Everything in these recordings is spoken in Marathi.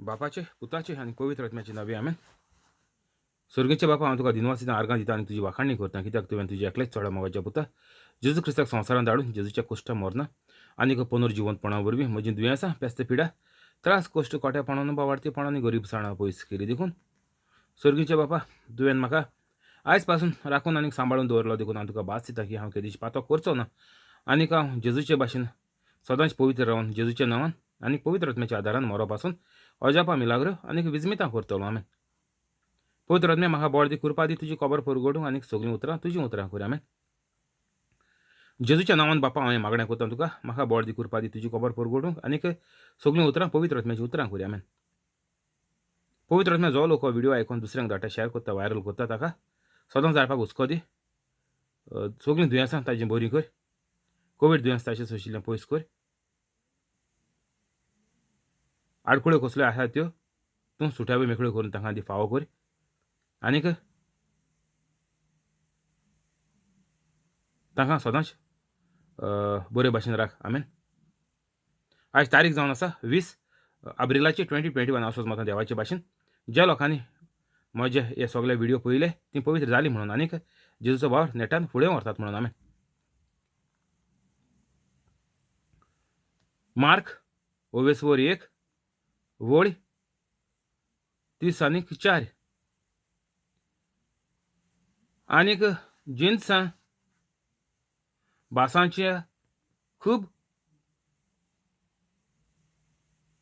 बापाचे पुताचे आनी पवित्र आत्म्याचे नावे आमेन. स्वर्गीचे बापा, हांव तुका दिनवासीना आर्गां दिता आनी तुजी वाखाणणी करता, कित्याक तुवें तुजे एकलेच चोडा मोगाच्या पुता जेजू क्रिस्ताक संवसारांत धाडून जेजूच्या कश्टा मरणा आनीक पुनर्जिवंतपणा वरवीं म्हजी दुयेंसां, पेस्त पिडा, त्रास, कश्ट, कोट्यापणान बावार्थीपणान गरीबसाणा पयस केली देखून. स्वर्गीचे बापा, तुवें म्हाका आयज पासून राखून आनीक सांबाळून दवरलो देखून हांव तुका भास दिता की हांव केदीच पातो करचो ना आनीक हांव जेजूचे भाशेन सदांच पवित्र रावन जेजूच्या नांवान आनी पवित्र आत्म्याच्या आदारान मरो पासून अजापा मिलाग्र आनीक विजमितां करतलो. आमेन. पवित्र आत्म्या म्हाका बळ दी, कृपा दी, तुजी खबर परगडूंक आनीक सगळीं उतरां तुजीं उतरां कर. आमेन. जेजूच्या नांवान बापा हांव मागणें करता तुका, म्हाका बळ दी, कृपा दी, तुजी खबर परगडूंक आनीक सगळीं उतरां पवित्र आत्म्याची उतरां कर. आमेन. पवित्र आत्म्या जो लोक व्हिडिओ आयकून दुसऱ्यांक धाडटा, शेअर करता, व्हायरल करता, ताका सदांच जावपाक हुस्को दी. सगळीं दुयेंसां ताजी बरी कर. कोवीड दुयेंस ताचें सोशिल्लें पयस कर. आडकुळ्यो कसल्यो आसात त्यो तूं सुटाव्यो मेकळ्यो करून तांकां दी फावो कर आनीक तांकां सदांच बरे भाशेन राख. आमेन. आयज तारीख जावन आसा 20 एप्रिलाची 2021. असोच म्हाका देवाचे भाशेन ज्या लोकांनी म्हजे हे सगळे व्हिडिओ पळयले ती पवित्र जाली म्हणून आनीक जेजूचो वावर नेटान फुडें व्हरतात म्हणून. आमेन. मार्क 1 वळ 30 आनीक 4 आनीक जिन्सां बासांच्या खूब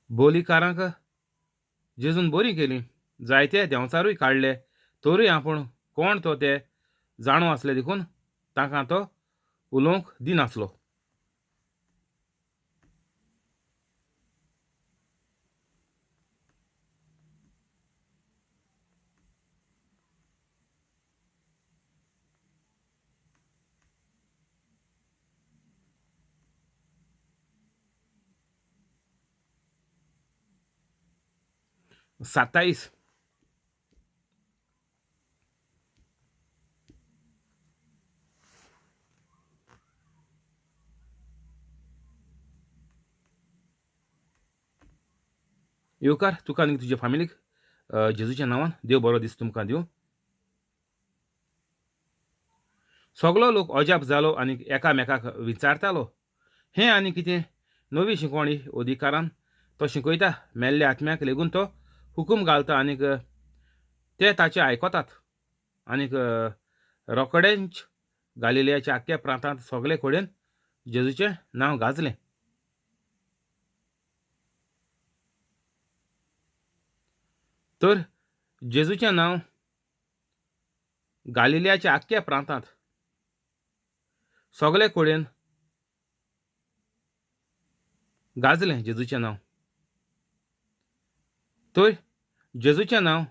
बोलीकारांक जेजून बरी केली. जायते देंवचारूय काडले, तोरूय आपूण कोण तो ते जाणू आसले देखून तांकां तो उलोवंक दिनासलो. सत्तावीस येवकार तुका आनी तुज्या फॅमिलीक जेजूच्या नांवान देव बरो दीस तुमकां दिवं. सगळो लोक अजाप जालो आनी एकामेकाक विचारतालो हें आनी कितें नवी शिकवणी अधिकारान तो शिकयता. मेल्ल्या आत्म्याक लेगून तो हुकूम घालता आनीक ते ताचे आयकतात. आनीक रोकडेंच गालिलेयाच्या आख्ख्या प्रांतांत सगळे कडेन जेजूचें नांव गाजलें. तर जेजूचें नांव गालिलेयाच्या आख्ख्या प्रांतांत सगळे कडेन गाजलें. जेजूचें नांव तर जेजूचें नांव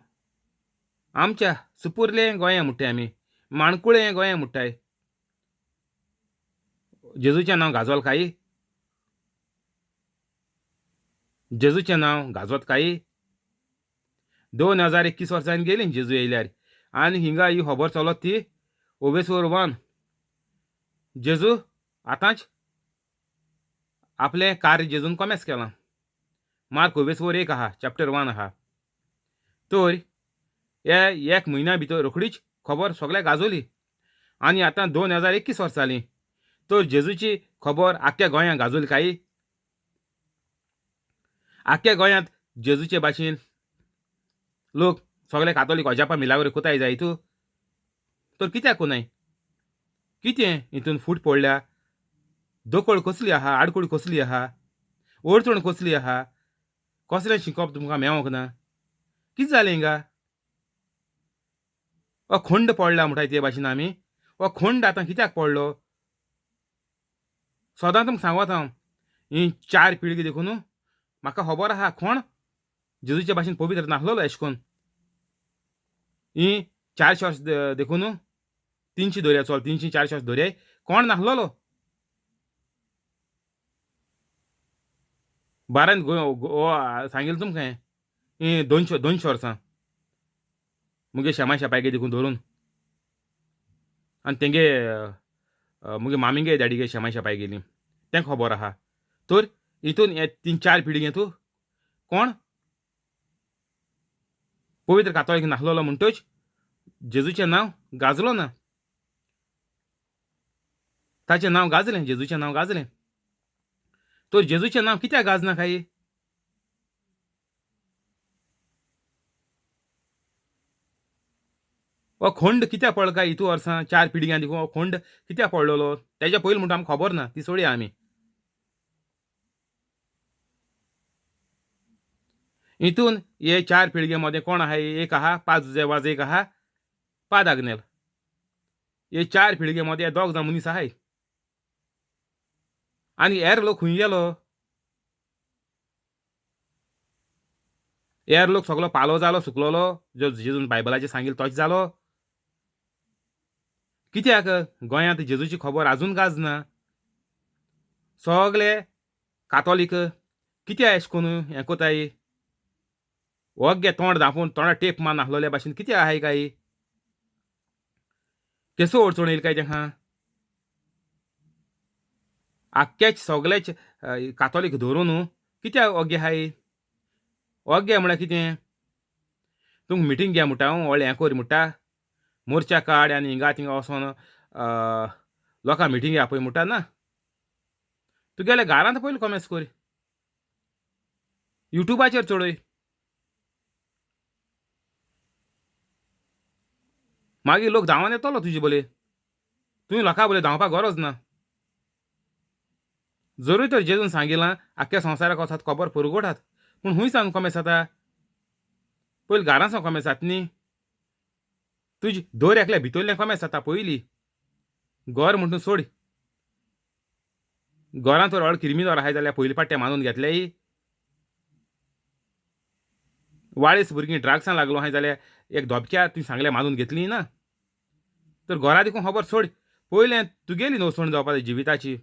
आमच्या सुपुर्ले गोंया म्हणटाय आमी, माणकुळे गोंया म्हणटाय. जेजूचें नांव गाजोल काय? जेजूचें नांव गाजवत काय? 2021 वर्सांनी गेली जेजू येयल्यार आनी हिंगा ही खबर चलत ती 1 जेजू आतांच आपलें कार्य जेजून कोमेस केलां. मार्क 1 आहा, चॅप्टर 1 आहा. तर हे 1 म्हयन्या भितर रोखडीच खबर सगळ्याक गाजोली आनी आतां 2021 वर्सां जालीं. तर जेजूची खबर आख्ख्या गोंयांत गाजोली काय? आख्ख्या गोंयांत जेजूचे भाशेन लोक सगळे कातोलीक अजापा मिलाग्र कोताय जायत. तर कित्याक कोनाय? कितें हितून फूट पडल्या? दोकळ कसली आहा? आडकुळी कसली आहा? अडचण कसली आहा? कसलें शिकप तुमकां मेळोंक ना? कितें जालें हिंगा? खंड पडला म्हणटाय ते भाशेन आमी. खंड आतां कित्याक पडलो? सदां तुमकां सांगत हांव, ही 4 पिळगी देखून म्हाका खबर आहा कोण जेजूच्या भाशेन पवित्र नासलोलो अशें करून. ही 400 वर्स देखून 300 धरया, चल 300-400 वर्स धरयाय, कोण नासलोलो. बारान सांगिल्लें तुमकां हें 200 वर्सां मुगे शेमा शेपायगे देखून धरून आनी तेंगे मुगे मामीगे डॅडीगे शेमा शेपाय गेली तें खबर आहा. तर हितून हे 3-4 पिळगेंत कोण पवित्र कातोलीक नासलोलो म्हणटच जेजूचें नांव गाजलो ना. ताचें नांव गाजलें, जेजूचें नांव गाजलें. तर जेजूचें नांव कित्याक गाजना काय? हो खोंड कित्याक पडलो काय इतू वर्सां 4 पिळग्यां देखून हो खोंड कित्याक पडलेलो तेच्या पयलीं म्हणटा आमकां खबर ना, ती सोडया आमी. हितून हे 4 पिळगे मध्ये कोण आहाय? एक आहा पाज वाज, एक आहा पाद आग्नेल. हे 4 पिळगे मध्ये हे दोग जाण मनीस आहाय. आनी हेर लोक खूंय गेलो? हेर लोक सगळो पालो जालो सुकलोलो, जो जेजून बायबलाचेर सांगिल्लो तोच जालो. कित्याक गोंयांत जेजूची खबर आजून गाजना? सगळे कातोलीक कित्याक अशें करून हें कोताय? ओग्गे तोंड धांपून तोंडार टेप मारून नासलोल्या भाशेन कित्याक आहाय काय? केसो अडचण येयली काय तेंकां? आख्खेच सगळेच कातोलीक धरून कित्याक ओग्गे आहाय? ओग्गे म्हळ्यार कितें? तुमकां मिटींग घे म्हणटा, व्हडलें हें कर म्हणटा, मोर्चा काड आनी हिंगा थिंगा वचोन लोकां मिटींगे आपय म्हणटा ना. तुगेल्या घरांत पयलीं कॉमेंट्स कर. युट्यूबाचेर चडय. मागीर लोक धांवन येतलो तुजे बोले. तुवें लोकां बोले धांवपाक गरज ना. जरूय तर जेजून सांगिलां आख्ख्या संवसाराक वचत खबर पुरगोटात. पूण खूंय सावन कॉमेंट्स जाता? पयलीं घरां सावन कॉमेंट्स जाता न्ही. तुजे दोर एकल्या भितरलें कॉमेंट्स जाता पयलीं. घर म्हणटून सोड. घरांत तर व्हड क्रिमिनल आहाय जाल्यार पयलीं पाट्टे मानून घेतल्याय. वाळीस भुरगीं ड्रग्सां लागलो आहाय जाल्यार एक धोपक्यार तुवें सांगलें मानून घेतलीं ना. तर घरा देखून खबर सोड. पयलें तुगेली नवसण जावपा जाय जिविताची.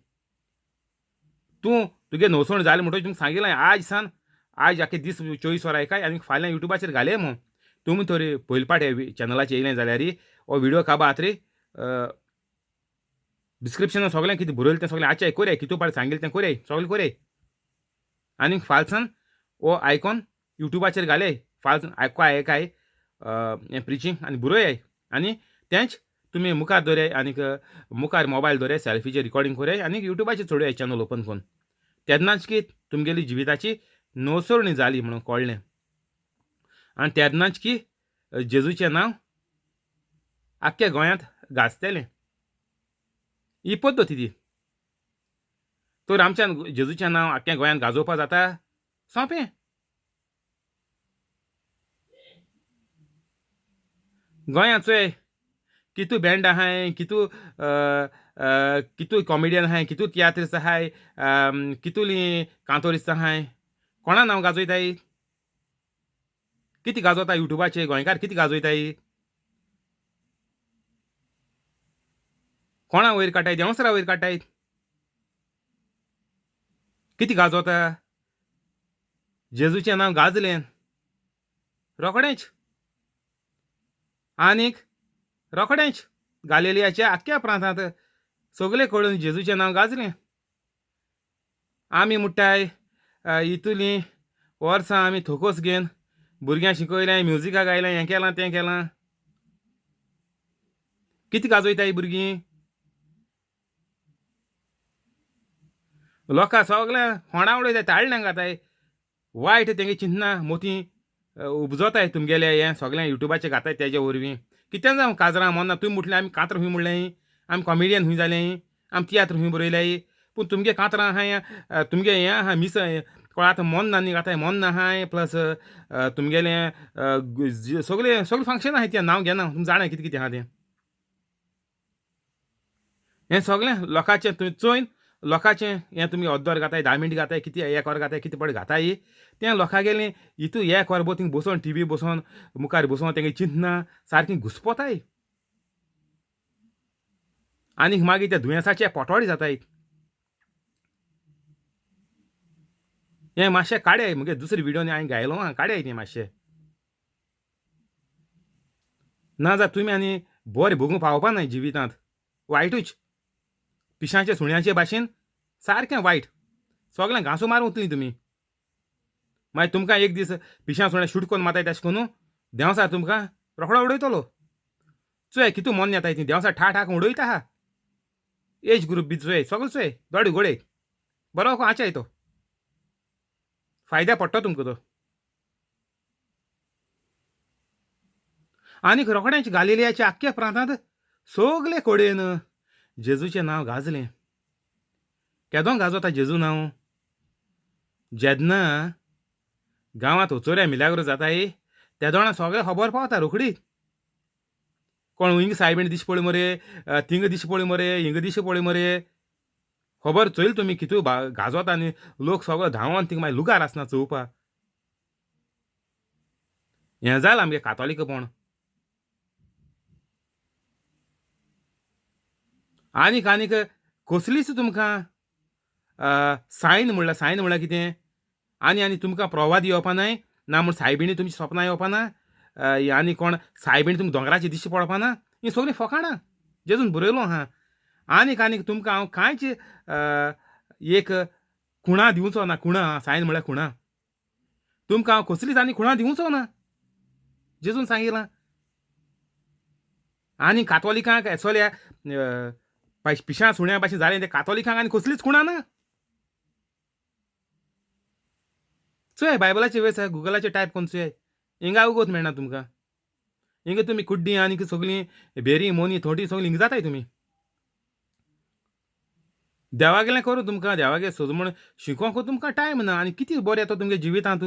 तुगे नवसण जालें म्हणटच तुमकां सांगिलां आज सान आज आख्खे दीस 24 वरां आयकाय आनी फाल्यां युट्यूबाचेर घाले म्हूण. तुमी तरी पयलीं पाट हे चॅनलाचेर येयलें जाल्यार हो व्हिडिओ काबात रे. डिस्क्रिप्शनान सगळें कितें बरयलें तें सगळें आचाय कोराय. कितू पाट सांगिल्लें तें कोराय, सगळें कोराय. आनी फालसान हो आयकॉन युट्यूबाचेर घाले. फालसान आयकाय हें प्रिचींग आनी बरोयाय. आनी तेंच तुमी मुखार दवराय आनीक मुखार मोबायल दवराय, सॅल्फीचेर रिकॉर्डिंग कोराय आनी युट्यूबाचेर चडयाय चॅनल ओपन करून. तेन्नाच की तुमगेली जिविताची नवसरणी जाली म्हणून कळ्ळें. आनी तेन्नाच की जेजूचें नांव आख्ख्या गोंयांत गाजतलें. ही पद्दत ती. तर आमच्यान जेजूचें नांव आख्ख्या गोंयांत गाजोवपा जाता? सोंपें. गोंयांत चोय कितू बँड आहाय, कितू कॉमेडियन आहाय, कितू तियात्रिस्ट आहाय, कितुलीं कांतोरिस्ट आहाय. कोणा नांव गाजयताय? कितें गाजोता युट्यूबाचेर गोंयकार कितें गाजयताय? कोणा वयर काडटाय? देंवसरा वयर काडटाय. कितें गाजोता? जेजूचें नांव गाजलें रोखडेंच. आनीक रोखडेंच गालिलियाच्या आख्ख्या प्रांतांत सगळे कडेन जेजूचें नांव गाजलें. आमी म्हणटाय हितुलीं वर्सां आमी थोकोस घेवन भुरग्यां शिकयलें, म्युजिका गायलें, हें केलां तें केलां. कितें गाजयताय भुरगीं? लोकां सगळ्या फोंडा उडयताय, ताळ्ळें घाताय. वायट तेंगे चिंतना मोती उपजोताय तुमगेलें हें सगळें युट्यूबाचेर घाताय तेजे वरवीं. कितें जावं काजरां मोन्ना तुवें म्हटलें आमी कांतर खूंय म्हणलें, आमी कॉमेडियन खूंय जालें, आमी तियात्र खूंय बरयल्याय. पूण तुमगे कांतरां आहाय, तुमगे हें आहा मिस कोण आतां मोन्न आनी घाताय मोन्न आहाय प्लस तुमगेलें सगळें फंक्शन आहाय तें नांव घेना. तुमी जाणाय कितें कितें आहा तें. हें सगळें लोकांचें तुवें चोयन लोकांचें हें तुमी अर्दवर घाताय, 10 मिनट घाताय, कितें 1 वर घाताय, कितें पड घाताय. तें लोकां गेलें हितू 1 वर थिंग बसोन टीव्ही बसोन मुखार बसोन तेंगे चिंतना सारकीं घुस्पोताय. आनीक मागीर त्या दुयेंसाचे पोटोळे जाताय. हें मातशें काडयाय मुगे दुसरे व्हिडिओनी हांवें घायलो आहा, काडयाय तें मातशें. नाजाल्यार तुमी आनी बरें भोगूंक पावपा ना जिवितांत. वायटूच. पिशांचे सुण्याचे भाशेन सारकें वायट. सगळें घांसूं मारून उरतलीं तुमी. मागीर तुमकां एक दीस पिशां सुण्यां शूट कोन्न मारताय तशें करून देंवसा तुमकां रोखडो उडयतलो. चोय कितू मन येताय ती देंवसा ठा ठाक उडयता हा. एज ग्रूप बी चोय सगळो चोय दोड घोडय बरो आचाय तो फायद्या पडटो तुमकां तो. आनीक रोखडेंच गालिलियाच्या आख्ख्या प्रांतांत सगले कडेन जेजूचें नांव गाजलें. केदों गाजोता जेजू नांव? जेन्ना गांवांत उचोऱ्या मिलाग्रो जाताय त्या दोळा सगळे खबर पावता रोखडी. कोण हिंग सायबीण दिश्टी पळय मरे, थिंग दिश्टी पळय मरे, हिंग दिश्टी पळय मरे. खबर चोयले तुमी कितू गाजोता आनी लोक सगळो धांवोन थिंग मागीर लुगार आसना चोवपा. हें जालां आमगे कातोलीकपण. आनीक कसलीच तुमकां सायन म्हणल्यार कितें? आनी तुमकां प्रवाद येवपा नाय ना म्हूण सायबिणी तुमची सपनां येवपा ना. आनी कोण सायबीण तुमकां दोंगराचेर दिश्टी पडपा ना. हीं सगळीं फकाणां जेजून बरयलो आहा. आनीक तुमकां हांव कांयच एक खुणा दिवचो ना. खुणा सायन म्हळ्यार खुणा. तुमकां हांव कसलीच आनी खुणा दिवचो ना. जेजून सांगिलां. आनी कातोलिकांक एसोल्या पिश्या सुण्या भाशेन जालें ते कातोलिकांक आनी कसलीच खुणा ना. चोय बायबलाचेर वेस गुगलाचेर टायप कोन्न चोय. हिंगा उगोत मेळना तुमकां. हिंगा तुमी कुड्डी आनीक सगळीं भेरी मोनी थोटी सगळीं हिंग जाताय तुमी. देवा गेलें करूं तुमकां देवागे सोज म्हूण शिकोवंक तुमकां टायम ना. आनी कितें बरें येता तुमगे जिवितांत.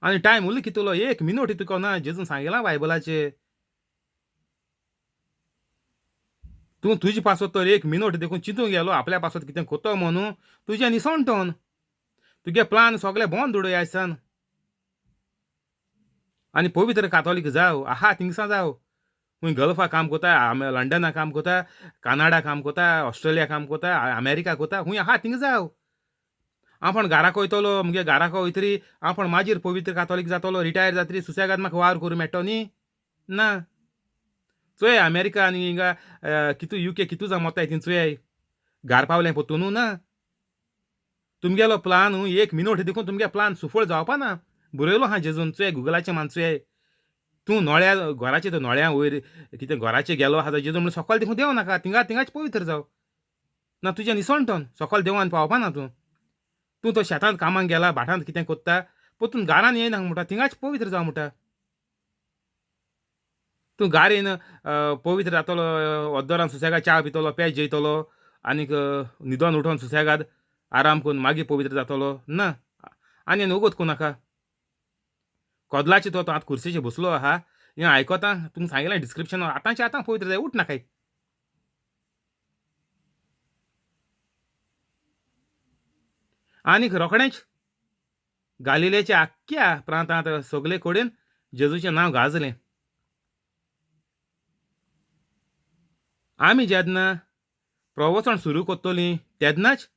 आनी टायम उरलो कितलो 1 मिनट तुका ना. जेजून सांगिलां बायबलाचेर. तूं तुजे पासत तर 1 मिनट देखून चिंतूंक गेलो आपल्या पासत कितें कोत्तो म्हणून तुजें निसणटोन. तुगे प्लान सगळे बोंद उडय आयसान. आनी पवित्र कातोलीक जाव आहा थिंगसा जाव. खूंय गल्फा काम कोता, लंडना काम कोता, कानाडा काम कोता, ऑस्ट्रेलिया काम कोता, अमेरिका कोता खूंय आहा थिंग जाव. आपण घाराक वयतलो मुगे घाराक वयतरी आपण मागीर पवित्र कातोलीक जातलो रिटायर जातरी सुसेगाद म्हाका वावर करूं मेळटो न्ही. ना. चोय अमेरिका आनी हिंगा कितू UK कितू जमोताय थिंग चोय. घार पावलें पोत्तुनू ना. तुमगेलो प्लान 1 मिनट देखून तुमगे प्लान सुफळ जावपा ना. बरयलो आहा जेजून चोय गुगलाचेर मान चोय. तूं नोळ्या घराचे तर नोळ्या वयर कितें घराचेर गेलो आहा जेजून म्हणून सकयल देखून देंव नाका. थिंगाच पवित्र जाव. ना तुजें निसणटोन सकयल देवळान पावपा ना तूं. तूं तो शेतांत कामाक गेला भाटांत कितें कोत्ता पोत्तून घारान येयनाका म्हणटा थिंगाच पवित्र जाव म्हणटा. तूं घार येवन पवित्र जातलो ओद्दोरान सुसेगाद च्या पितलो पेज जेयतलो आनीक न्हिदोन उठोन सुसेगाद आराम करून मागीर पवित्र जातलो ना. आनी वगत कोनाका. कोदलाचे तो आतां खुर्चेचेर बसलो आहा. हें आयकोता तुमकां सांगिलें डिस्क्रिप्शन आतांच्या आतां पवित्र जाय उठ नाकाय. आनीक रोखडेंच गालिलेच्या आख्ख्या प्रांतांत सगले कडेन जेजूचें नांव गाजलें. आमी जेन्ना प्रवचन सुरू कोत्तोलीं तेन्नाच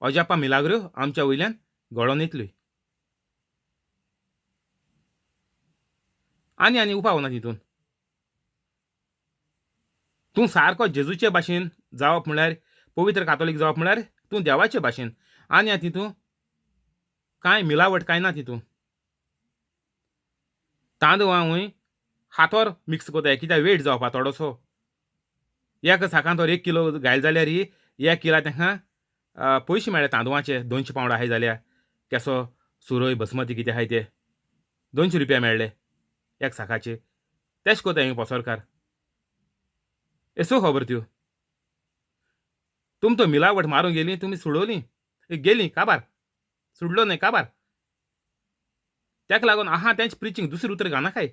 अजापा मिलाग्रो आमच्या वयल्यान घडोवन येतल्यो. आनी उपाव ना तितून. तूं सारको जेजूचे भाशेन जावप म्हळ्यार पवित्र कातोलीक जावप म्हळ्यार तूं देवाचे भाशेन. आनी तितून कांय मिलावट कांय ना तितून. तांदूळांवूय हातोर मिक्स कोताय कित्याक वेट जावपा थोडोसो. एक साकान तर 1 किलो घायल जाल्यार 1 किला तांकां पयशे मेळ्ळे तांदूळाचे 200 पावंड आहाय जाल्यार केसो सुरय बसमती कितें आहाय ते 200 रुपया मेळ्ळे एक साकाचे. तेश कोताय हिंग पोसरकार. एसो खबर त्यो. तुम तो मिलावट मारूंक गेलीं तुमी सुडोवलीं गेलीं काबार. सुडलो न्हय काबार. तेका लागून आहा तेंच प्रिचींग दुसरें उतर घालनाकाय.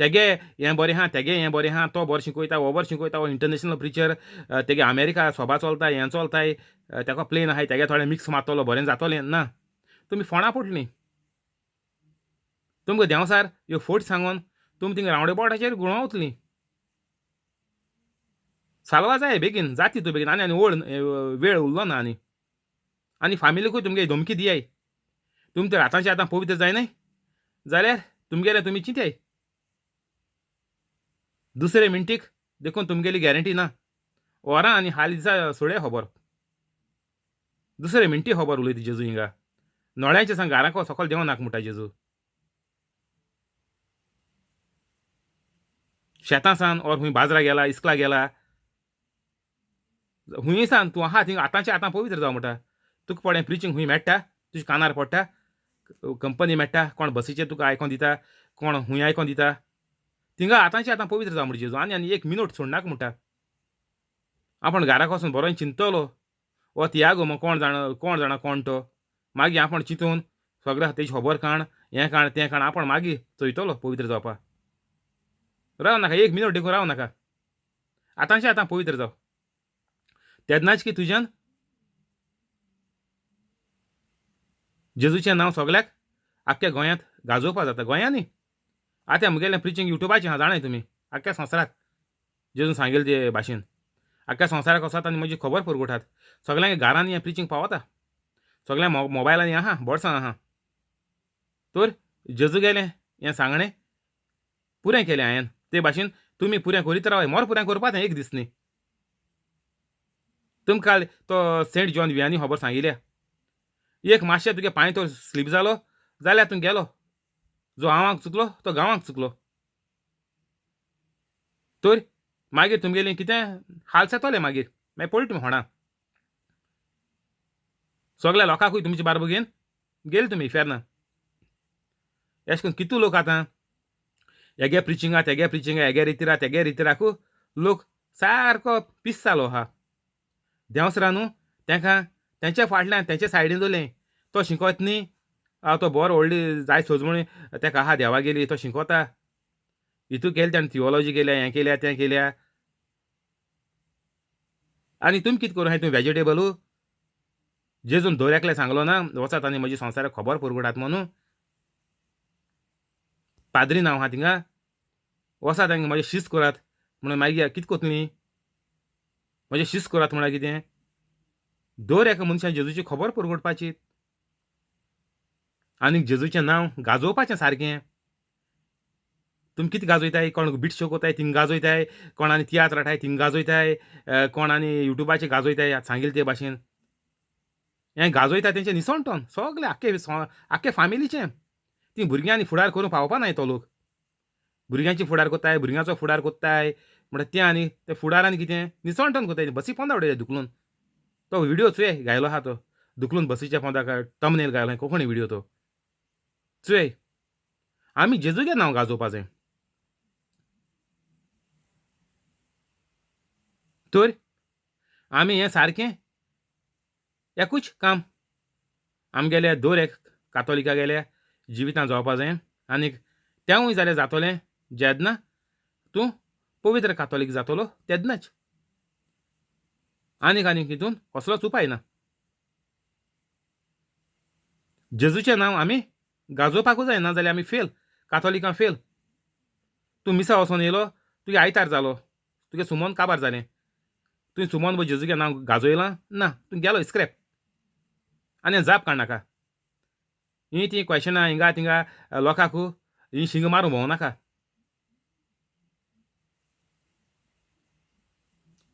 तेगे हें बरें आहा तेगे हें बरें आहा तो बरो शिकयता हो बरो शिकयता हो इंटरनॅशनल प्रिचर तेगे अमेरिका सभा चलताय हें चलताय तेका प्लेन आहाय तेगे थोडें मिक्स मारतलो बरें जातलें ना. तुमी फोंडा पडटलीं. तुमकां देंवसार ह्यो फोट सांगोन तुमी थिंग रावंडे बोर्डाचेर घुंवतलीं. सालवा जाय बेगीन जाती तूं बेगीन आनी वेळ उरलो ना आनी. आनी फामिलीकूय तुमगे धमकी दियाय. तुमी तर आतांचे आतां पवित्र जायनाय जाल्यार तुमगेले तुमी चिंत्याय. दुसरे मिनटीक देखून तुमगेली गॅरंटी ना. वरां आनी हाल दिसा सोडे खबर. दुसरे मिनटी खबर उलयता जेजू हिंगा. नोळ्यांचे सांग घाराको सकयल देंव नाका म्हणटा जेजू. शेतां सान और हुंय बाजरा गेला इस्कला गेला हुंय सान तूं आहा थिंग आतांच्या आतां पवित्र जावं म्हणटा तुका पळय प्रिचींग हुंय मेळटा तुज्या कानार पडटा कंपनी मेळटा कोण बसीचेर तुका आयकोन दिता कोण हुंय आयकोन दिता थिंगा आतांच्या आतां पवित्र जावं म्हणटा जेजू आनी एक मिनट सोडनाका म्हणटा आपण घराक वचून बरो चिंततलो वो तियागो मग कोण जाणा कोण तो मागीर आपण चिंतून सगळ्या तेजी खबर काण हें काण तें काण आपण मागीर चयतलो पवित्र जावपाक राव नाका एक मिनट देखून राव नाका आतांच्या आतां पवित्र जाव तेन्नाच की तुज्यान जेजूचें नांव सगल्याक आख्ख्या गोंयांत गाजोवपा जाता गोंयांनी आतां म्हगेलें प्रिचींग युट्यूबाचें आहा जाणाय तुमी आख्ख्या संवसाराक जेजून सांगलें ते भाशेन आख्ख्या संवसाराक वसात आनी म्हजी खबर परगटात सगळ्यांक घरांनी हें प्रिचींग पावता सगळ्या मोबायलांनी आहा बोड्सान आहा तर जेजू गेलें हें सांगणें पुरें केलें हांवें ते भाशेन तुमी पुरें करीत रावाय मोर पुरें करपाक एक दीस न्ही तुमकां काल तो सेंट जॉन वियानी खबर सांगिल्ल्या एक मातशें तुगे पांय तो स्लीप जालो जाल्यार तूं गेलो जो हांवाक चुकलो तो गांवांक चुकलो तर मागीर तुमगेलें कितें हाल जातोलें मागीर पळय तुमी होणा सगळ्या लोकांकूय तुमचे बारबो घेवन गेले तुमी फेरना अशें करून कितू लोक आतां हेगे प्रिचिंगा तेगे प्रिचिंगा हेगे रितीरा तेगे रितीराकू लोक सारको पीस जालो आहा देंवसरा न्हू तेंकां तेंच्या फाटल्यान तेंच्या सायडीन दवरलें तो शिकोयत न्ही तो बरो व्हडली जाय सजमणी तेका आहा देवा गेली तो शिकोता हितू केलें तेणें थिओलॉजी केल्या हें केल्या तें केल्या आनी तुमी कितें करूं तुमी वेजिटेबलू जेजून दर्याकले सांगलो ना वचात आनी म्हजी संवसाराक खबर परगटात म्हणून पाद्री नांव आहा थिंगा वसात तांकां म्हजें शिस्त करात म्हणून मागीर कितें कोतलीं म्हजें शिस्त करात म्हळ्यार कितें दर एका मनशान जेजूची खबर परगटपाची आनी जेजूचें नांव गाजोवपाचें सारकें तुमी कितें गाजयताय कोण बीट शो कोताय थिंग गाजयताय कोण आनी तियात्र हाडटाय थिंग गाजयताय कोण आनी युट्यूबाचेर गाजयताय सांगिल्ले ते भाशेन हें गाजयता तेंचें निसणटोन सगळें आख्खे फामिलीचें ती भुरग्यांनी फुडार करून पावपा नाय तो लोक भुरग्यांची फुडार कोत्ताय भुरग्यांचो फुडार कोत्ताय म्हणटा तें आनी ते फुडारान कितें निसणटोन कोताय बसी पोंदा उडयता दुखलून तो व्हिडिओ चुये घायलो आहा तो दुखलून बसीच्या पोंदाक तमनेल घायलो कोंकणी व्हिडिओ तो चुये आमी जेजूगे नांव गाजोवपा जाय तर आमी हें सारकें एकूच काम आमगेल्या दर एक कातोलिका गेल्या जिवितांत जावपा जाय आनीक तेंवूय जाल्यार जातोलें जेन्ना तूं पवित्र कातोलीक जातलो तेन्नाच आनीक हितून कसलोच उपाय ना जेजूचें नांव आमी गाजोवपाकूच जाय ना जाल्यार आमी फेल कातोलिकां फेल तूं मिसा वचोन येयलो तुगे आयतार जालो तुगे सुमोन काबार जालें तुवें सुमोन जेजूगे नांव गाजयलां ना तूं गेलो स्क्रॅप आनी जाप काडनाका ही ती क्वेशनां हिंगा थिंगा लोकांकू ही शिंग मारूं भोंवनाका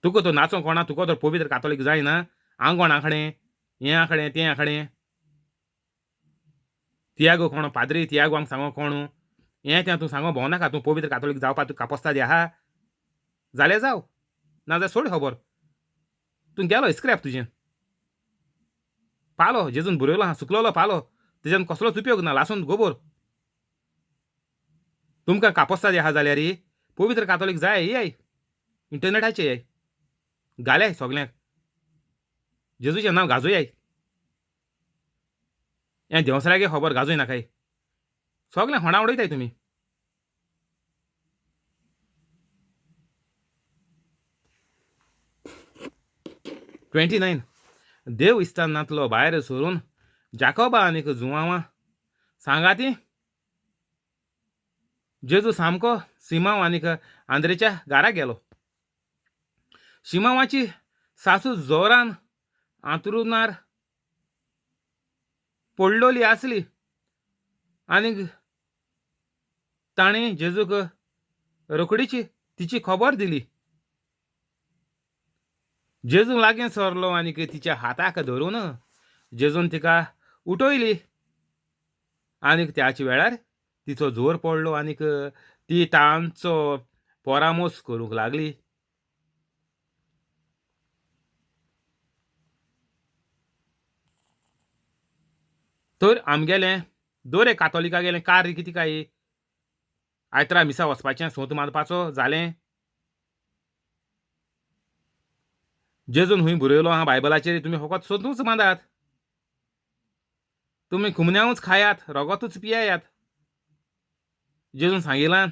तुका तो नाचो कोणा तुका तो पवित्र कातोलीक जायना आंगवण आंखडें हें आंखडें तें आंखडें तियागो कोण पाद्री तियागो आमकां सांगो कोण हें तें तूं सांगो भोंवनाका तूं पवित्र कातोलीक जावपाक तुका कापोस्तादी आहा जाल्यार जाव नाजाल्यार सोड खबर तूं गेलो स्क्रॅप तुजें पालो जेजून बरयलो आहा सुकलोलो पालो तेज्यान कसलोच उपयोग ना लासून गोबोर तुमकां कापोस्तादी आहा जाल्यार पवित्र कातोलीक जाय येय इंटरनेटाचेर येय घाल्याय सगल्यांक जेजूचें नांव गाजोयाय हें देंवसरागे खबर गाजोय नाकाय सगळें होणा उडयताय तुमी 29 देव इस्तानांतलो भायर सरून जाकोबा आनीक जुंवांवां सांगाती जेजू सामको सिमांव आनीक आंद्रेच्या घाराक गेलो शिमांवाची सासू जोरान आंतरुणार पडलोली आसली आनीक ताणें जेजूक रोखडीची तिची खबर दिली जेजू लागीं सरलो आनीक तिच्या हाताक धरून जेजून तिका उठयली आनीक त्याच वेळार तिचो जोर पडलो आनीक ती तांचो परामोस करूंक लागली. तर आमगेलें दर एक कातोलिका गेलें कार्य कितें काय आयतरा मिसा वचपाचें सोंत मारपाचो जालें. जेजून हूंय बरयलो आहा बायबलाचेर तुमी फकत सोदूच मांडात. तुमी कुमन्यावूच खायात रगतूच पियेयात. जेजून सांगिलां.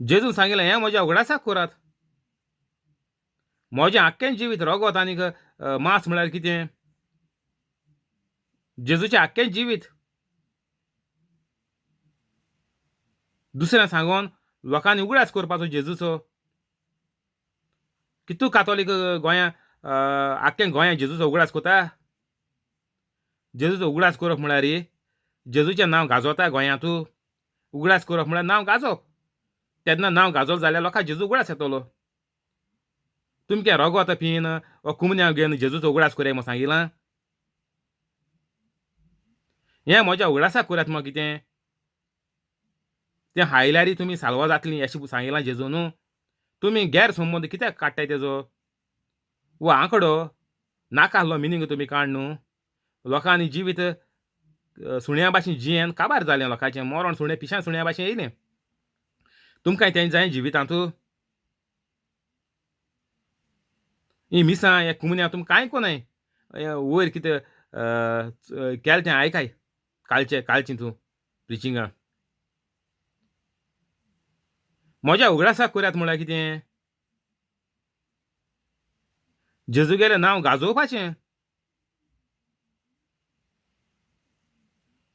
जेजून सांगिलां हें म्हज्या उगडासाक करात. म्हजें आख्खें जिवीत रगत आनीक मांस म्हळ्यार कितें? जेजूचें आख्खें जिवीत दुसऱ्यांक सांगोन लोकांनी उगडास करपाचो जेजूचो. कितू कातोलीक गोंया आख्खें गोंया जेजूचो उगडास कोता. जेजूचो उगडास करप म्हळ्यार जेजूचें नांव गाजोता गोंयांत. उगडास करप म्हळ्यार नांव गाजोवप. तेन्ना नांव गाजोलें जाल्यार लोकांक जेजू उगडास येतलो. तुमचें रगत पियेन वा कुमन्याव घेवन जेजूचो उगडास कोराय म्हूण सांगिलां. हें म्हज्या उगडासाक करात म्हूण कितें? तें हायल्यार तुमी साल्वां जातलीं अशें सांगिलां जेजून. तुमी गैरसंबंद कित्याक काडटाय तेजो? वो आंकडो नाका आसलो मिनींग तुमी काड न्हू. लोकांनी जिवीत सुण्या भाशेन जियेन काबार जालें लोकांचें. मरण सुणें पिश्या सुण्या भाशेन येयलें. तुमकांय तें जाय जिवितांत? ही मिसां हे कुमन्या तुमकां कांय कोनाय. वयर कितें केलें तें आयकाय कालचें तूं प्रिचिंगा. म्हज्या उगडासाक करात म्हळ्यार कितें? जेजूगेलें नांव गाजोवपाचें.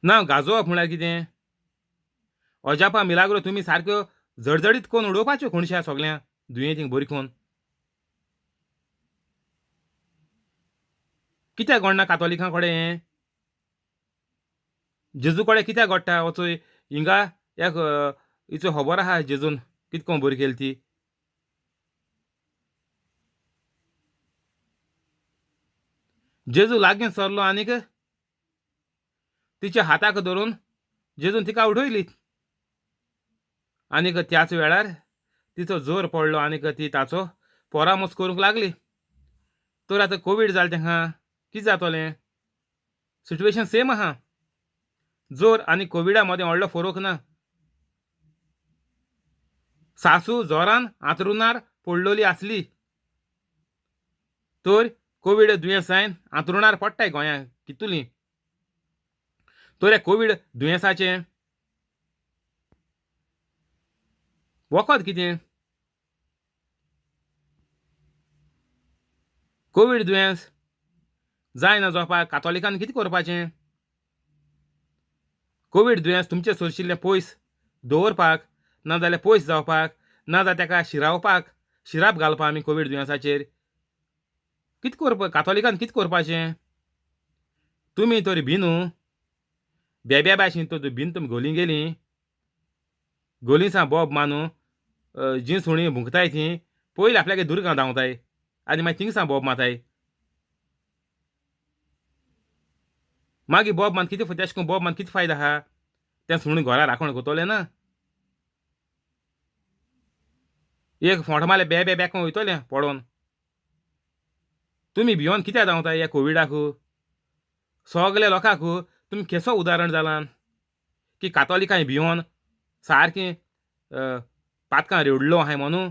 नांव गाजोवप म्हळ्यार कितें? अजापा मिलाग्रो तुमी सारक्यो जडजडीत कोन्न उडोवपाच्यो कोणश्या सगळ्या दुयेंतींक बरी कोन्न. कित्याक घडना कातोलिकां कडेन हें? जेजू कडेन कित्याक घडटा वचोय हिंगा एक हिचो खबर आहा जेजून कितें कोन्न बरी केली ती. जेजू लागीं सरलो आनीक तिच्या हाताक धरून जेजून तिका उडयली. आनीक त्याच वेळार तिचो जोर पडलो आनीक ती ताचो परामोस करूंक लागली. तर आतां कोवीड जालें तेंका कितें जातोलें? सिट्युएशन सेम आहा. जोर आनी कोविडा मदें व्हडलो फरक ना. सासू जोरान आंतरुणार पडलोली आसली. तर कोवीड दुयेंस जायन आंतरुणार पडटाय गोंयांत कितुलीं. तर ह्या कोवीड दुयेंसाचें वखद कितें? कोवीड दुयेंस जायना जावपाक कातोलिकांनी कितें करपाचें? कोवीड दुयेंस तुमचें सोरशिल्लें पयस दवरपाक नाजाल्यार पयस जावपाक नाजाल्यार तेका शिरावपाक शिराप घालपाक आमी कोवीड दुयेंसाचेर कितें करपाक कातोलिकान कितें करपाचें? तुमी तर भिनू बेब्या भाशेन तर भिन तुमी घोली गेलीं. घोलिसां बोब मानू जीं सुणीं भुंकताय तीं पयलीं आपल्यागे दुर्गां धांवताय आनी मागीर थिंगसां बोब माताय. मागीर बोब मान कितें तेश कोन्न बोब मान कितें फायदो आहा? तें सुणीं घरा राखण कोतोलें ना. एक फोंट मारलें बे बे बेकोन वयतलें पडोन. तुमी भियोन कित्याक धांवताय ह्या कोविडाक? सगल्या लोकांक तुमी केसो उदाहरण जालां की कातोलिकांय भियोन सारकीं पातकां रेवडलो आहाय म्हणून.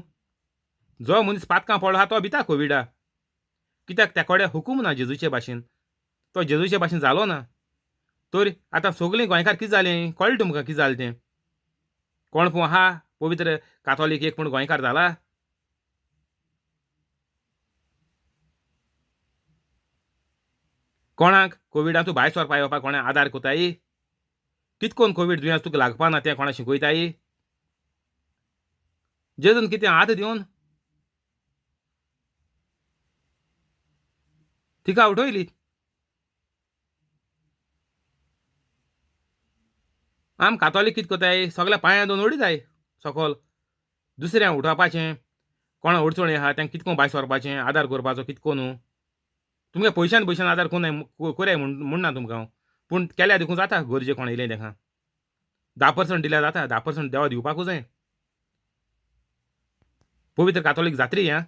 जो मनीस पातकां पडलो आहा तो भिता कोविडा. कित्याक त्या कडेन हुकूम ना जेजूचे भाशेन. तो जेजूचे भाशेन जालो ना. तर आतां सगलीं गोंयकार कितें जालीं कळ्ळें तुमकां कितें जालें तें. कोण पूण आहा पवित्र कातोलीक एक पूण गोंयकार जाला? कोणाक कोविडांतूं भायर सरपा येवपाक कोणें आदार कोताय? कितें कोन्न कोवीड दुयेंस तुका लागपा ना तें कोणा शिकयताय? जेजून कितें हात दिवन तिका उठयली. आम कातोलीक कितें कोताय? सगल्या पांयां दोन उडयताय सकयल. दुसऱ्यांक उठोवपाचें कोणा अडचणी आहा तेंकां कितें कोन्न भायर सरपाचें आदार करपाचो कितें कोन्न. तुमगे पयशान आदार कोन्नाय कोराय म्हणना तुमकां हांव. पूण केल्यार देखून जाता गरजे कोण येयलें तेका. 10% दिल्या जाता. 10% देवा दिवपाकूच जाय. पवित्र कातोलीक जात्री आं.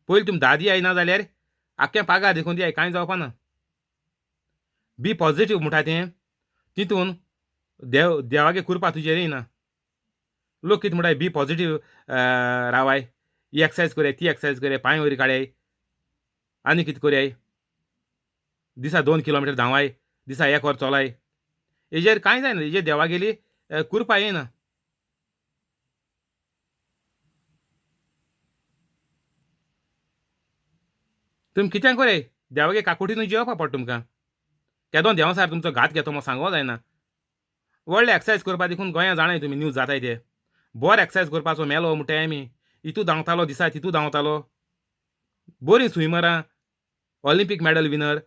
पयलीं तुमी 10 दियाय ना जाल्यार आख्खें पागार देखून दियाय कांय जावपा ना. बी पॉझिटिव्ह म्हणटा तें तितून देवागे कृपा तुजेर येयना. लोक कितें म्हणटाय बी पॉझिटिव्ह रावाय. ही एक्सरसायज करयाय, ती एक्सरसायज करयाय, पांय वयर काडयाय, आनी कितें करयाय, दिसा 2 किलोमिटर धांवाय, दिसा 1 वर चलाय. हेजेर कांय जायना. हेजेर देवागेली कृपा येयना. तुमी कितें करयाय देवागे काकुटीनूय जेवपा पडटा तुमकां. केदोन देंवसार तुमचो घात घेतो म्हूण सांगो जायना. व्हडले एक्सरसायज करपा देखून गोंया जाणाय तुमी न्यूज जाताय ते. बरो एक्सरसायज करपाचो मेलो म्हणटाय आमी. हितू धांवतालो दिसा तितू धांवतालो. बरीं स्विमरां, ऑलिंपीक मॅडल विनर,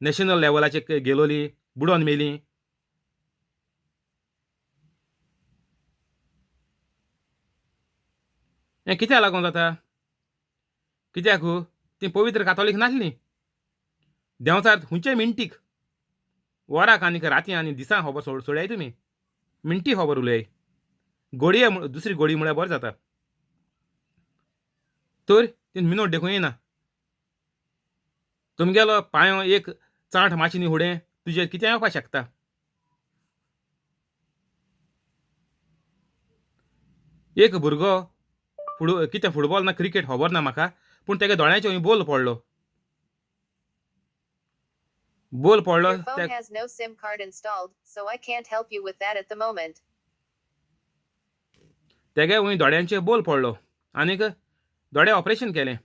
नॅशनल लेवलाचेर गेलोली, बुडोन मेलीं. हें कित्याक लागोन जाता? कित्याक तीं पवित्र कातोलीक नासलीं. देंवचार खंयच्याय मिण्टीक वराक आनीक राती आनी दिसा खबर सोडयाय तुमी. मिण्टी खबर उलयाय. घोडये दुसरी घोडी म्हळ्यार बरें जाता. तर तीं मिनोट देखून येयना. तुमगेलो पांयो एक चांठ मातशें न्ही फुडें तुजेर कितें येवपा शकता. एक भुरगो कितें फुटबॉल ना क्रिकेट खबर ना म्हाका, पूण तेगे दोळ्याचे खंय बोल पडलो. बोल पडलो. Your phone has no SIM card installed, so I can't help you with that at the moment. तेगे खंय दोळ्यांचेर बोल पडलो आनीक दोळे ऑपरेशन केलें.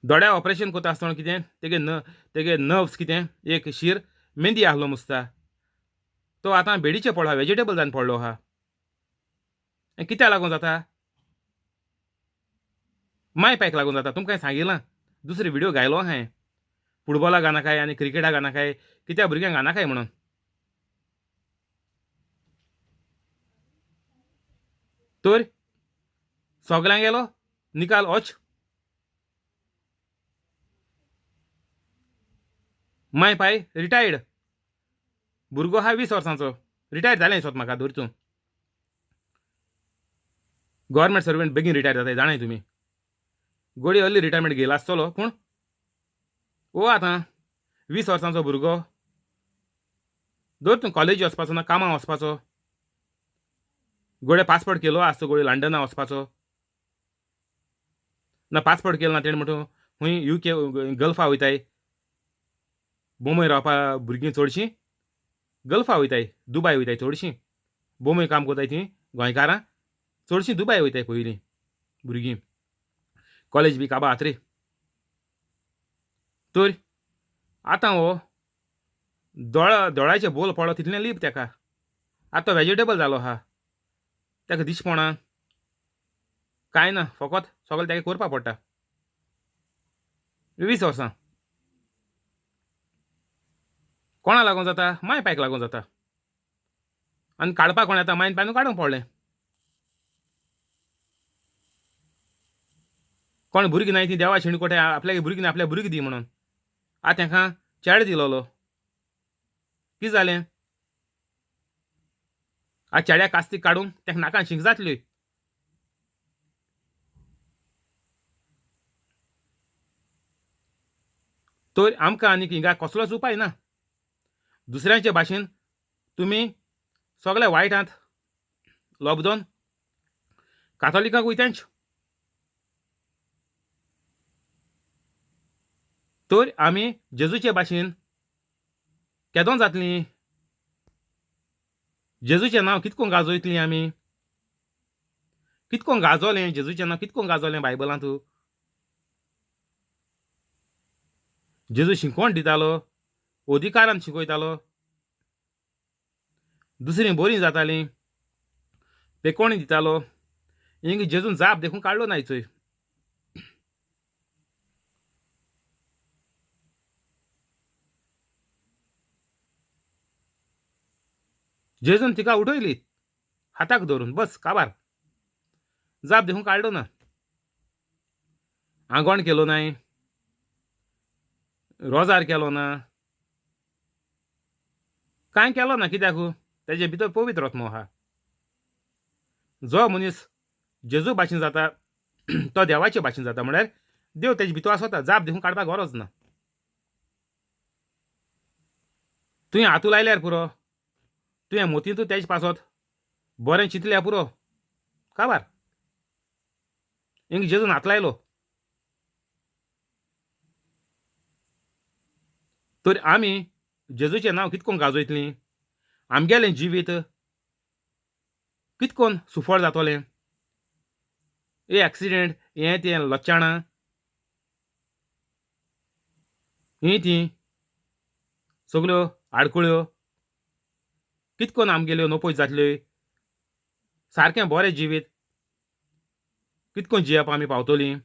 दोळ्या ऑपरेशन कोता आसतना कितें तेगे नर्व्स कितें एक शीर मेंदी आहलो मुसता. तो आतां बेडीचेर पडलो आहा, वेजिटेबल जावन पडलो आहा. हें कित्याक लागून जाता? माय पायक लागून जाता. तुमकां सांगिलां. दुसरे व्हिडिओ घायलो हांवें. फुटबॉलाक घानाकाय आनी क्रिकेटाक घानाकाय, कित्याक भुरग्यांक घानाकाय म्हणून. तर सगल्यांगेलो निकाल होच. माय पाय रिटायर्ड. भुरगो आहा 20 वर्सांचो. रिटायर जालें दिसता म्हाका धरचून. गव्हर्मेंट सर्वंट बेगीन रिटायर जाताय जाणाय तुमी. घोडी अर्ली रिटायरमेंट घेयला आसतलो पूण हो आतां 20 वर्सांचो भुरगो धर तूं कॉलेजी वचपाचो ना कामां वचपाचो. घोडे पासपोर्ट केलो आसता घोडी लंडना वचपाचो ना. पासपोर्ट केलो ना तेणें म्हणून खंय UK गल्फा वयताय. बोंबय रावपा भुरगीं चडशीं गल्फा वयताय, दुबाय वयताय चडशीं. बोंबय काम कोताय तीं गोंयकारां चडशीं दुबाय वयताय पयलीं भुरगीं. कॉलेज बी काबार आत रे. तर आतां हो दोळ्याचे बोल पडलो तितलें लीप तेका. आतां तो वेजिटेबल जालो आहा. तेका दिश्टपणां कांय ना. फकत सगळें तेका करपा पडटा. 20 वर्सां. कोणा लागून जाता? माय पायक लागून जाता. आनी काडपाक कोण येता? मायन पायनू काडूंक पडलें. कोण भुरगीं नाय तीं देवा शिण कोठाय आपल्यागे भुरगीं ना आपल्या भुरगीं दी म्हणून. आतां तेंकां चेडो दिलोलो. कितें जालें? आज चेड्याक कास्तीक काडूंक तेका नाकान शींक जातली. तर आमकां आनीक हिंगा कसलोच उपाय ना. दुसऱ्यांचे भाशेन तुमी सगळ्या वायटांत लोबदोन कातोलिकांक वयतांच. तर आमी जेजूचे भाशेन केदोन जातलीं. जेजूचें नांव कितको गाजोयतलीं आमी. कितको गाजोलें जेजूचें नांव कितको गाजोलें बायबलांत. जेजू शिकोवण दितालो, अधिकारान शिकयतालो. दुसरीं बरीं जातालीं, पेकोणी दितालो. हिंग जेजून जाप देखून काडलो नाय चोय. जेजून तिका उठयली हाताक धरून बस काबार. जाप देखून काडलो ना. आंगवण केलो नाय, रोजार केलो ना, कांय केलो ना कित्याक तेजे भितर पवित्र आत्मो आहा जो मनीस जेजू भाशेन जाता तो देवाचे भाशेन जाता म्हळ्यार देव तेजे भितर आसता जाप देखून काडपाक गरज ना तुवें हातू लायल्यार पुरो तुवें मोतींतू तेज पासत बरें चिंतल्यार पुरो काबार हिंग जेजून हात लायलो तर आमी जेजूचें नांव कितकोन गाजयतलीं आमगेलें जिवीत कितकोन सुफळ जातोलें एक्सिडेंट हें तें लच्चाणां हीं तीं सगल्यो आडकुळ्यो कितकोन आमगेल्यो नोपोच जातल्यो सारकें बरें जिवीत कितकोन जियेवप आमी पावतलीं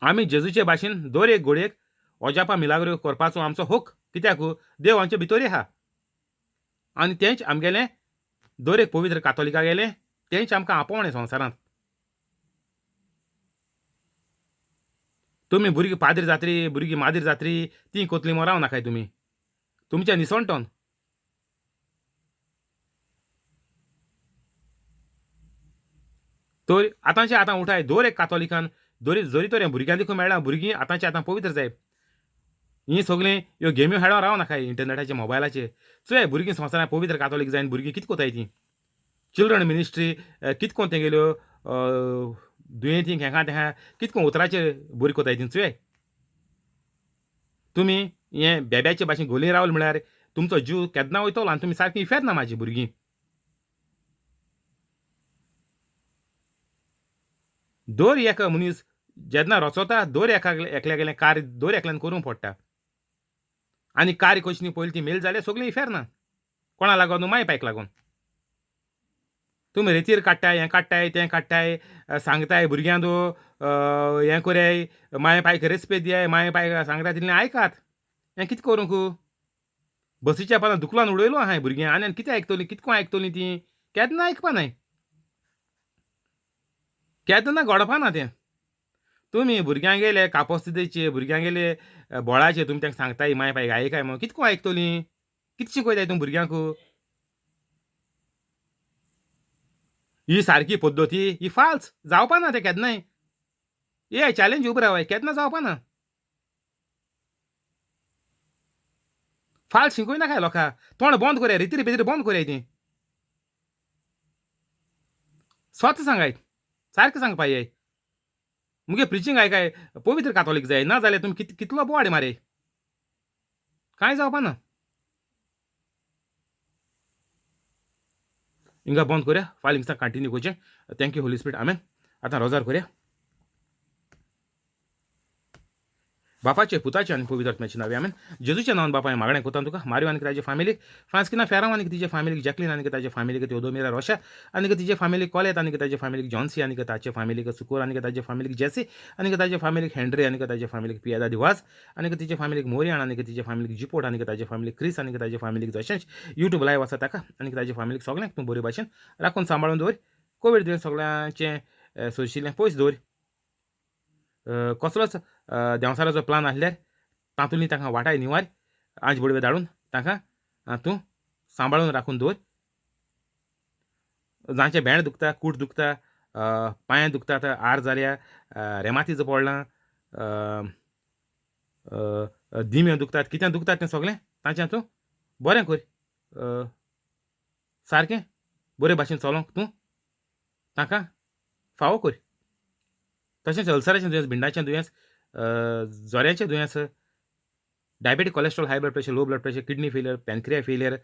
आमी जेजूचे भाशेन दर एक घोडयेक ओजापां मिलाग्रो करपाचो आमचो हक कित्याक देव आमचे भितर आहा आनी तेंच आमगेलें दर एक पवित्र कातोलिका गेलें तेंच आमकां आपोवणें संवसारांत तुमी भुरगीं पाद्री जात्री भुरगीं मादीर जात्री तीं कोतलीं राव नाकाय तुमी तुमच्या निसणटोन तर आतांच्या आतां उठाय दर एक कातोलिकान जरी तर भुरग्यां देखून मेळ्ळा भुरगीं आतांच्या आतां पवित्र जाय हीं सगळीं ह्यो गेम्यो खेळोन राव नाकाय इंटरनेटाचे मोबायलाचेर चोय भुरगीं संवसारांत पवित्र कातोलीक जायन भुरगीं कितें कोताय तीं चिल्ड्रन मिनिस्ट्री कितकोन तेंगेल्यो दुयेंतींक हेका तेका कितकोन उतराचेर बरी कोताय तीं चोय तुमी हें बेब्याचे भाशेन घोली रावले म्हळ्यार तुमचो जीव केन्ना वयतलो आनी तुमी सारकीं इफेर ना म्हाजी भुरगीं दर एक मनीस जेन्ना रचोता दर एकल्या गेलें कार्य दर एकल्यान करूंक पडटा आनी कार्य कशी पयलीं ती मेल जाल्यार सगळीं इफेर ना कोणा लागून माय पायक लागून तुमी रेतीर काडटाय हें काडटाय तें काडटाय सांगताय भुरग्यांक हें कोराय माय पायक रेस्पेद दियाय माय पायक सांगता तितलें आयकात हें कितें करूंक बसीच्या पानां दुखलान उडयलो हांवें भुरग्यां आनी कितें आयकतलीं कितको आयकतलीं तीं केन्ना आयकपा नाय केन्ना घडपा ना तें तुमी भुरग्यांक गेले कापोस्तीचे भुरग्यांक गेले बोळाचे तुमी तांकां सांगताय माय पायक आयकाय म्हणून कितको आयकतलीं कितें शिकयताय तुमी भुरग्यांक ही सारकी पद्दती ही फाल्स जावपा ना तें केन्नाय हे चॅलेंज उबो रावाय केन्ना जावपा ना फाल्स शिकोय नाकाय लोकां तोंड बंद कोराय रितीर भितर बंद कोराय तीं स्वता सांगाय सारकें सांगपा ये मुगे प्रिचींग आयकाय पवित्र कातोलीक जाय ना जाल्यार तुमी कितलो बोवाड मारे कांय जावपा ना हिंगा बंद करूया फाल्यां हिंगसा कंटिन्यू करचें थँक्यू होली स्पिरीट आमेन आतां रोजार करूया बापाचे पुताचे आनी पवित्र आत्म्याचे नांवे आमेन जेजूच्या नांवान बापा हांवें मागणें कोता तुका मारियो आनी ताजे फॅमिलीक फ्रांस्किना फेरांव आनी तिजे फॅमिलीक जॅकलीन आनी ताजे फॅमिलीक तेओदोमिरा रोशा आनी तिजे फॅमिलीक कॉलेत आनी ताजे फॅमिलीक जॉन्सी आनी ताचे फॅमिलीक सुकोर आनी ताजे फॅमिलीक जेसी आनी ताजे फॅमिलीक हेनरी आनी ताजे फॅमिलीक पियादा दिवाज आनी तिजे फॅमिलीक मोरियान आनी तिजे फॅमिलीक जिपोट आनी ताजे फॅमिलीक क्रिस आनी ताजे फॅमिलीक जशेंच यूट्यूब लायव्ह आसा ताका आनी ताजे फॅमिलीक सगळ्यांक तूं बरे भाशेन राखून सांबाळून दवर कोवीड दुयेंस सगळ्यांचें सोयशिल्लें पयस दवर कसलोच देंवसाराचो प्लान आसल्यार तातूंतली तांकां वाटाय निवार आंज बडवे धाडून तांकां तूं सांबाळून राखून दवर जांचे भेंड दुखता कूट दुखता पांयां दुखतात आर जाल्या रेमातीज पडलां दिम्यो दुखतात कितें दुखतात तें सगळें तांचें तूं बरें कर सारकें बरे भाशेन चलोंक तूं तांकां फावो कर तशेंच अल्सराचें दुयेंस भिंडाचें दुयेंस जोऱ्याचें दुयेंस diabetic cholesterol high blood pressure low blood pressure kidney failure pancreas failure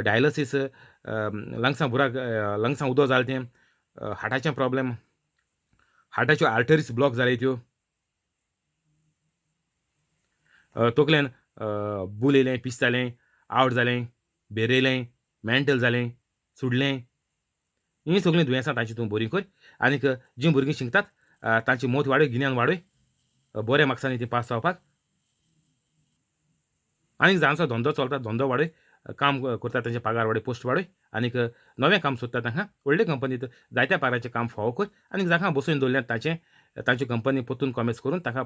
dialysis लंग्सां बुराक लंग्सां उदो जालें तें हार्टाचें प्रॉब्लेम हार्टाच्यो आर्टरीज ब्लॉक जाले त्यो तकलेन बूल येयलें पीस जालें आवट जालें बेरयलें मेंटल जालें सुडलें हीं सगळीं दुयेंसां तांची तूं बरी कर आनीक जीं भुरगीं शिकतात तांची मोत वाडय गिन्यान वाडय बऱ्या मार्क्सांनी ती पास जावपाक आनीक जांचो धंदो चलता धंदो वाडय काम करता तांचे पगार वाडय पोस्ट वाडय आनीक नवें काम सोदता तांकां व्हडले कंपनींत जायत्या पगाराचें काम फावो कर आनीक जाका बसून दवरल्यात ताचें तांची कंपनी पोतून कॉमेस करून ताका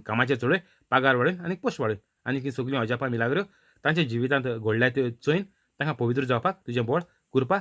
कामाचे चडय पगार वाडय आनी पोस्ट वाडय आनी ही सगळ्यो अजापां मिलाग्र्यो तांच्या जिवितांत घडल्या त्यो चोयन तांकां पवित्र जावपाक तुजें बोळ कुरपा